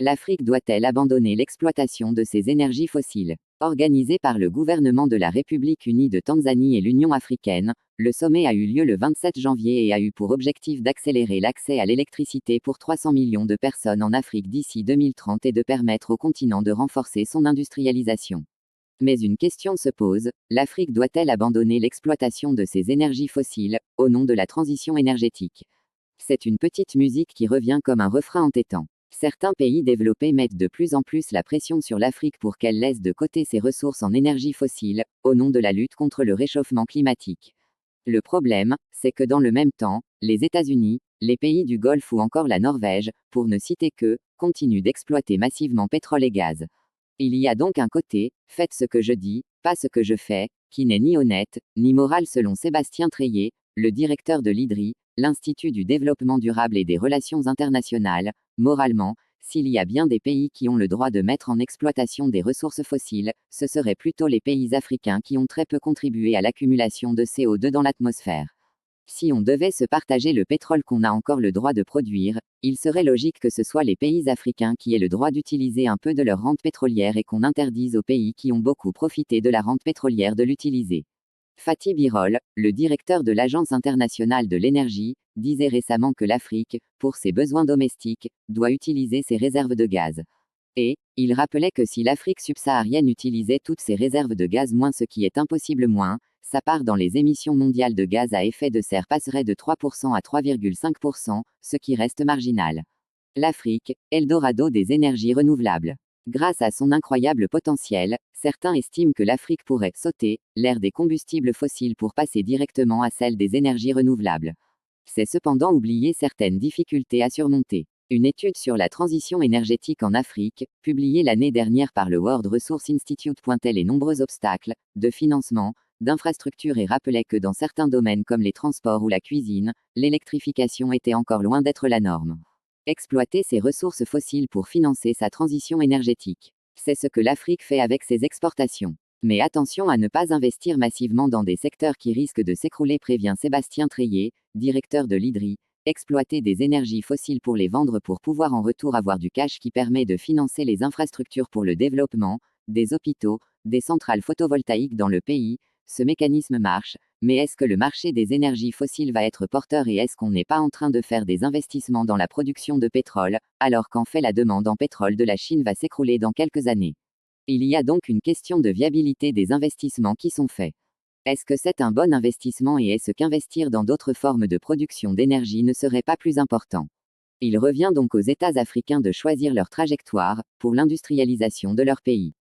L'Afrique doit-elle abandonner l'exploitation de ses énergies fossiles? Organisé par le gouvernement de la République unie de Tanzanie et l'Union africaine, le sommet a eu lieu le 27 janvier et a eu pour objectif d'accélérer l'accès à l'électricité pour 300 millions de personnes en Afrique d'ici 2030 et de permettre au continent de renforcer son industrialisation. Mais une question se pose, l'Afrique doit-elle abandonner l'exploitation de ses énergies fossiles, au nom de la transition énergétique? C'est une petite musique qui revient comme un refrain entêtant. Certains pays développés mettent de plus en plus la pression sur l'Afrique pour qu'elle laisse de côté ses ressources en énergie fossile, au nom de la lutte contre le réchauffement climatique. Le problème, c'est que dans le même temps, les États-Unis, les pays du Golfe ou encore la Norvège, pour ne citer que, continuent d'exploiter massivement pétrole et gaz. Il y a donc un côté, faites ce que je dis, pas ce que je fais, qui n'est ni honnête, ni moral selon Sébastien Treillet, le directeur de l'IDRI, l'Institut du développement durable et des relations internationales. Moralement, s'il y a bien des pays qui ont le droit de mettre en exploitation des ressources fossiles, ce seraient plutôt les pays africains qui ont très peu contribué à l'accumulation de CO2 dans l'atmosphère. Si on devait se partager le pétrole qu'on a encore le droit de produire, il serait logique que ce soit les pays africains qui aient le droit d'utiliser un peu de leur rente pétrolière et qu'on interdise aux pays qui ont beaucoup profité de la rente pétrolière de l'utiliser. Fatih Birol, le directeur de l'Agence internationale de l'énergie, disait récemment que l'Afrique, pour ses besoins domestiques, doit utiliser ses réserves de gaz. Et, il rappelait que si l'Afrique subsaharienne utilisait toutes ses réserves de gaz moins ce qui est impossible moins, sa part dans les émissions mondiales de gaz à effet de serre passerait de 3% à 3,5%, ce qui reste marginal. L'Afrique, Eldorado des énergies renouvelables. Grâce à son incroyable potentiel, certains estiment que l'Afrique pourrait sauter l'ère des combustibles fossiles pour passer directement à celle des énergies renouvelables. C'est cependant oublier certaines difficultés à surmonter. Une étude sur la transition énergétique en Afrique, publiée l'année dernière par le World Resource Institute, pointait les nombreux obstacles, de financement, d'infrastructures et rappelait que dans certains domaines comme les transports ou la cuisine, l'électrification était encore loin d'être la norme. Exploiter ses ressources fossiles pour financer sa transition énergétique. C'est ce que l'Afrique fait avec ses exportations. Mais attention à ne pas investir massivement dans des secteurs qui risquent de s'écrouler, prévient Sébastien Treillet, directeur de l'IDRI. Exploiter des énergies fossiles pour les vendre pour pouvoir en retour avoir du cash qui permet de financer les infrastructures pour le développement, des hôpitaux, des centrales photovoltaïques dans le pays, ce mécanisme marche, mais est-ce que le marché des énergies fossiles va être porteur et est-ce qu'on n'est pas en train de faire des investissements dans la production de pétrole, alors qu'en fait la demande en pétrole de la Chine va s'écrouler dans quelques années? Il y a donc une question de viabilité des investissements qui sont faits. Est-ce que c'est un bon investissement et est-ce qu'investir dans d'autres formes de production d'énergie ne serait pas plus important? Il revient donc aux États africains de choisir leur trajectoire, pour l'industrialisation de leur pays.